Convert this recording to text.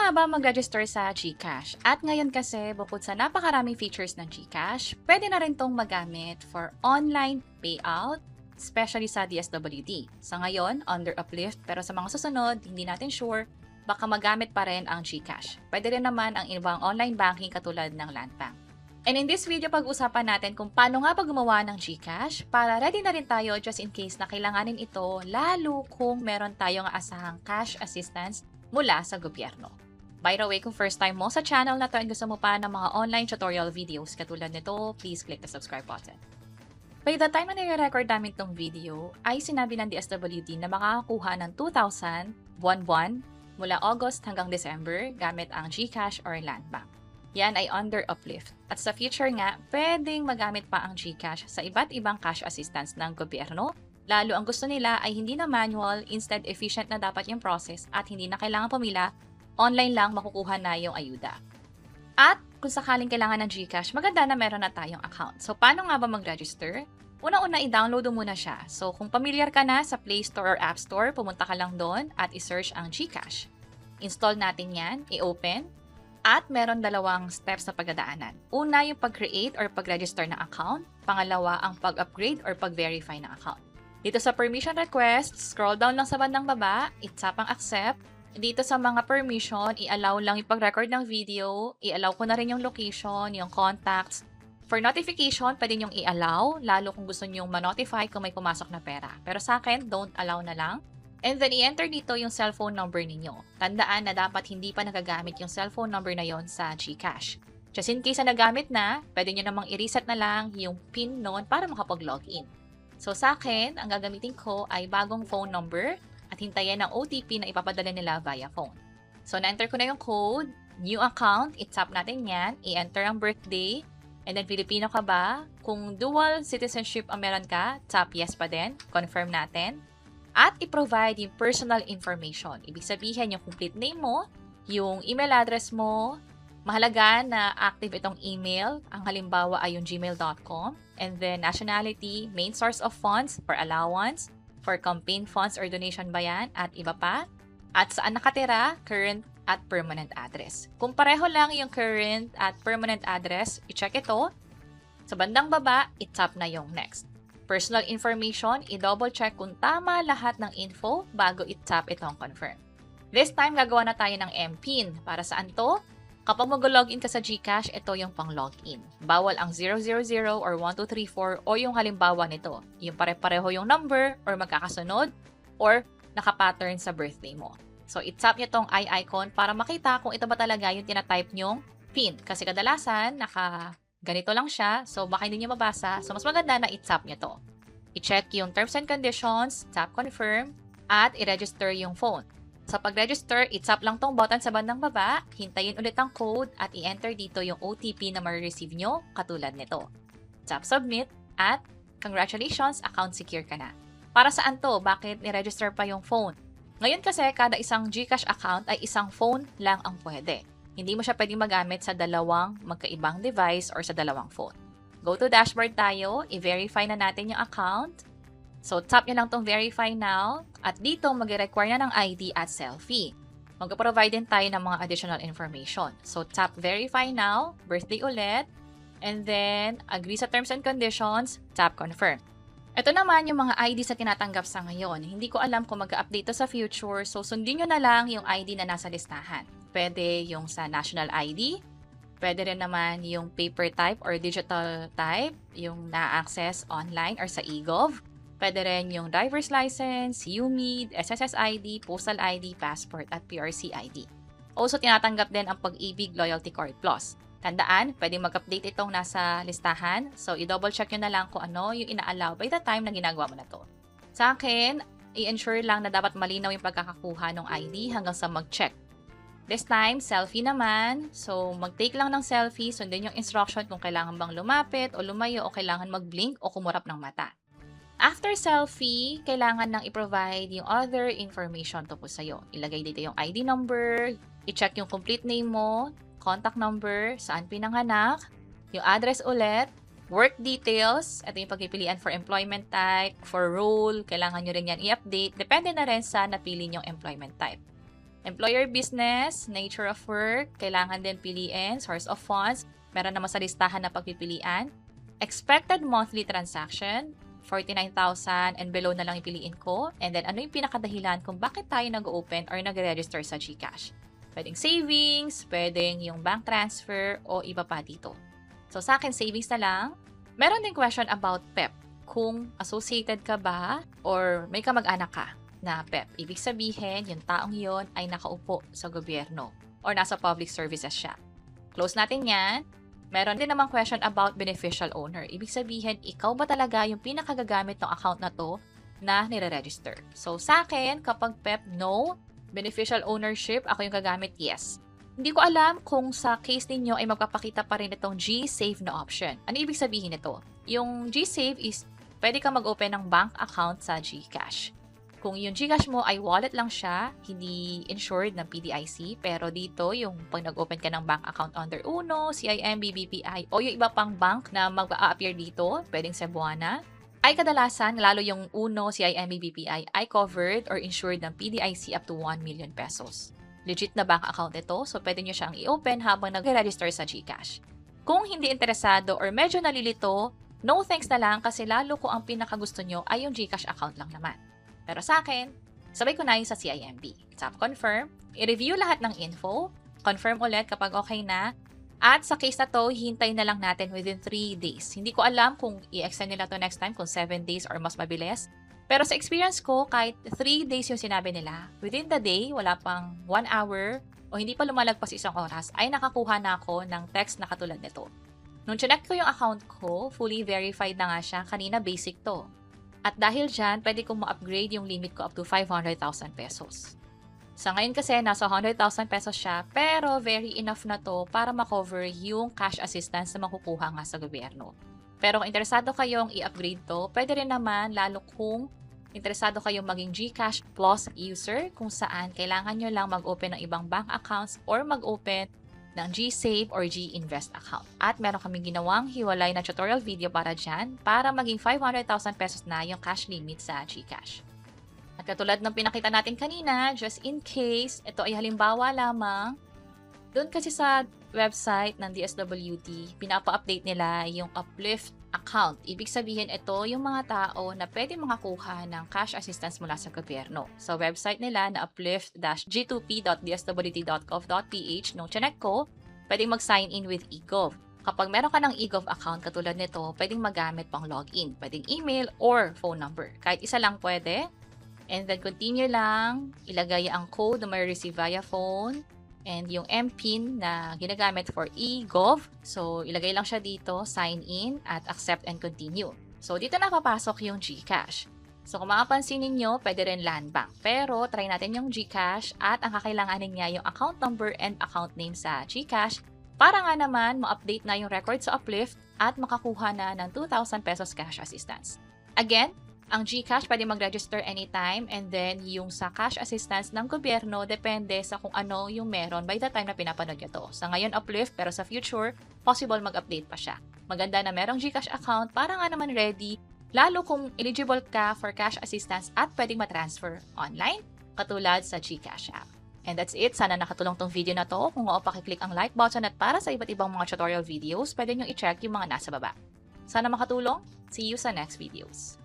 nga ba mag-register sa GCash? At ngayon kasi, bukod sa napakaraming features ng GCash, pwede na rin tong magamit for online payout, especially sa DSWD. Sa ngayon, under Uplift, pero sa mga susunod, hindi natin sure, baka magamit pa rin ang GCash. Pwede rin naman ang ibang online banking katulad ng Landbank. And in this video, pag-usapan natin kung paano nga ba gumawa ng GCash para ready na rin tayo just in case na kailanganin ito, lalo kung meron tayong asahang cash assistance mula sa gobyerno. By the way, kung first time mo sa channel na to and gusto mo pa ng mga online tutorial videos katulad nito, please click the subscribe button. By the time na nire-record namin tong video, ay sinabi ng DSWD na makakakuha ng 2,000 buwan-buwan mula August hanggang December gamit ang GCash or Landbank. Yan ay under Uplift. At sa future nga, pwedeng magamit pa ang GCash sa iba't ibang cash assistance ng gobyerno. Lalo ang gusto nila ay hindi na manual, instead efficient na dapat yung process at hindi na kailangan pumila, online lang makukuha na yung ayuda. At kung sakaling kailangan ng GCash, maganda na meron na tayong account. So paano nga ba mag-register? Una-una, i-download mo muna siya. So kung familiar ka na sa Play Store or App Store, pumunta ka lang doon at i-search ang GCash. Install natin yan, i-open, at meron dalawang steps na pagdadaanan. Una, yung pag-create or pag-register ng account. Pangalawa, ang pag-upgrade or pag-verify ng account. Dito sa permission request, scroll down lang sa bandang baba, i-tap ang accept. Dito sa mga permission, i-allow lang yung pag-record ng video, i-allow ko na rin yung location, yung contacts. For notification, pwede nyong i-allow, lalo kung gusto nyong ma-notify kung may pumasok na pera. Pero sa akin, don't allow na lang. And then, i-enter dito yung cellphone number ninyo. Tandaan na dapat hindi pa nagagamit yung cellphone number na yon sa GCash. Just in case na nagamit na, pwede nyo namang i-reset na lang yung PIN noon para makapag-login. So sa akin, ang gagamitin ko ay bagong phone number at hintayin ang OTP na ipapadala nila via phone. So na-enter ko na yung code, new account, i-tap natin yan, i-enter ang birthday, and then Filipino ka ba? Kung dual citizenship ang meron ka, tap yes pa din, confirm natin. At i-provide yung personal information. Ibig sabihin yung complete name mo, yung email address mo, mahalaga na active itong email, ang halimbawa ay yung gmail.com, and then nationality, main source of funds for allowance, for campaign funds or donation ba yan, at iba pa, at saan nakatira, current at permanent address. Kung pareho lang yung current at permanent address, i-check ito. Sa bandang baba, i-tap na yung next. Personal information, i-double check kung tama lahat ng info bago i-tap itong confirm. This time, gagawa na tayo ng MPIN. Para saan to? Kapag mag-login ka sa GCash, ito yung pang-login. Bawal ang 000 or 1234 o yung halimbawa nito. Yung pare-pareho yung number or magkakasunod or nakapattern sa birthday mo. So, i-tap nyo tong eye icon para makita kung ito ba talaga yung tinatype nyong PIN. Kasi kadalasan, ganito lang siya. So, baka hindi nyo mabasa. So, mas maganda na i-tap nyo to. I-check yung terms and conditions, tap confirm, at i-register yung phone. Sa pag-register, i-tap lang tong button sa bandang baba, hintayin ulit ang code, at i-enter dito yung OTP na ma-receive nyo, katulad nito. Tap submit, at congratulations, account secure ka na. Para saan to? Bakit ni-register pa yung phone? Ngayon kasi, kada isang GCash account ay isang phone lang ang pwede. Hindi mo siya pwedeng magamit sa dalawang magkaibang device or sa dalawang phone. Go to dashboard tayo, i-verify na natin yung account. So, tap nyo lang tong verify now. At dito, mag-require na ng ID at selfie. Mag-provide din tayo ng mga additional information. So, tap verify now, birthday ulit, and then, agree sa terms and conditions, tap confirm. Ito naman yung mga ID sa tinatanggap sa ngayon. Hindi ko alam kung mag-update to sa future, so sundin nyo na lang yung ID na nasa listahan. Pwede yung sa national ID, pwede rin naman yung paper type or digital type, yung na-access online or sa eGov. Pwede rin yung driver's license, UMID, SSS ID, postal ID, passport, at PRC ID. Also, tinatanggap din ang Pag-ibig Loyalty Card Plus. Tandaan, pwede mag-update itong nasa listahan. So, i-double check nyo na lang kung ano yung ina-allow by the time na ginagawa mo na to. Sa akin, i-ensure lang na dapat malinaw yung pagkakakuha ng ID hanggang sa mag-check. This time, selfie naman. So, mag-take lang ng selfie, sundin yung instruction kung kailangan bang lumapit o lumayo o kailangan mag-blink o kumurap ng mata. After selfie, kailangan nang i-provide yung other information tungkol sa'yo. Ilagay dito yung ID number, i-check yung complete name mo, contact number, saan pinanganak, yung address ulit, work details, ito yung pagpipilian for employment type, for role, kailangan nyo rin yan i-update, depende na rin sa napili nyong employment type. Employer business, nature of work, kailangan din piliin, source of funds, meron naman sa listahan na pagpipilian. Expected monthly transaction, 49,000 and below na lang ipiliin ko. And then, ano yung pinakadahilan kung bakit tayo nag-open or nag-register sa GCash? Pwedeng savings, pwedeng yung bank transfer, o iba pa dito. So, sa akin, savings na lang. Meron din question about PEP. Kung associated ka ba or may kamag-anak ka na PEP. Ibig sabihin, yung taong yon ay nakaupo sa gobyerno or nasa public services siya. Close natin yan. Meron din namang question about beneficial owner. Ibig sabihin, ikaw ba talaga yung pinakagagamit ng account na to na nire-register? So, sa akin, kapag PEP, no. Beneficial ownership, ako yung gagamit, yes. Hindi ko alam kung sa case ninyo ay magpapakita pa rin itong G-Save na option. Ano ibig sabihin nito? Yung G-Save is pwede ka mag-open ng bank account sa GCash. Kung yung GCash mo ay wallet lang siya, hindi insured ng PDIC, pero dito yung pag nag-open ka ng bank account under Uno, CIMB, BPI, o yung iba pang bank na mag-a-appear dito, pwedeng Cebuana, ay kadalasan, lalo yung Uno, CIMB, BPI, ay covered or insured ng PDIC up to 1 million pesos. Legit na bank account ito, so pwede nyo siyang i-open habang nag-register sa GCash. Kung hindi interesado or medyo nalilito, no thanks na lang kasi lalo ko ang pinakagusto nyo ay yung GCash account lang naman. Pero sa akin, sabay ko na yung sa CIMB. Tap confirm, i-review lahat ng info, confirm ulit kapag okay na, at sa case na to, hintay na lang natin within 3 days. Hindi ko alam kung i-extend nila to next time, kung 7 days or mas mabilis. Pero sa experience ko, kahit 3 days yung sinabi nila, within the day, wala pang 1 hour, o hindi pa lumalagpas isang oras, ay nakakuha na ako ng text na katulad nito. Nung chinek ko yung account ko, fully verified na nga siya, kanina basic to. At dahil dyan, pwede kong ma-upgrade yung limit ko up to 500,000 pesos. Sa ngayon kasi, nasa 100,000 pesos siya, pero very enough na to para makover yung cash assistance na makukuha nga sa gobyerno. Pero kung interesado kayong i-upgrade to, pwede rin naman, lalo kung interesado kayong maging GCash Plus user, kung saan kailangan nyo lang mag-open ng ibang bank accounts or mag-open ng G-Save or G-Invest account. At meron kaming ginawang hiwalay na tutorial video para dyan para maging 500,000 pesos na yung cash limit sa GCash. At katulad ng pinakita natin kanina, just in case, ito ay halimbawa lamang, doon kasi sa website ng DSWD, pinapa-update nila yung Uplift account. Ibig sabihin, ito yung mga tao na pwede makakuha ng cash assistance mula sa gobyerno. Sa website nila na uplift-g2p.dswd.gov.ph, nung chinek ko, pwedeng mag-sign in with eGov. Kapag meron ka ng eGov account katulad nito, pwedeng magamit pang login. Pwedeng email or phone number. Kahit isa lang pwede. And then continue lang, ilagay ang code na may receive via phone, and yung MPIN na ginagamit for eGov. So, ilagay lang siya dito, sign in, at accept and continue. So, dito na papasok yung GCash. So, kung makapansin ninyo, pwede rin land bank. Pero, try natin yung GCash at ang kakailanganin niya yung account number and account name sa GCash para nga naman ma-update na yung record sa Uplift at makakuha na ng 2,000 pesos cash assistance. Again, ang GCash pwede mag-register anytime, and then yung sa cash assistance ng gobyerno depende sa kung ano yung meron by the time na pinapanood nyo to. Sa ngayon Uplift, pero sa future, possible mag-update pa siya. Maganda na merong GCash account para nga naman ready, lalo kung eligible ka for cash assistance at pwedeng matransfer online, katulad sa GCash app. And that's it. Sana nakatulong tong video na to. Kung oo, pakiclick ang like button, at para sa iba't ibang mga tutorial videos, pwede nyo i-check yung mga nasa baba. Sana makatulong. See you sa next videos.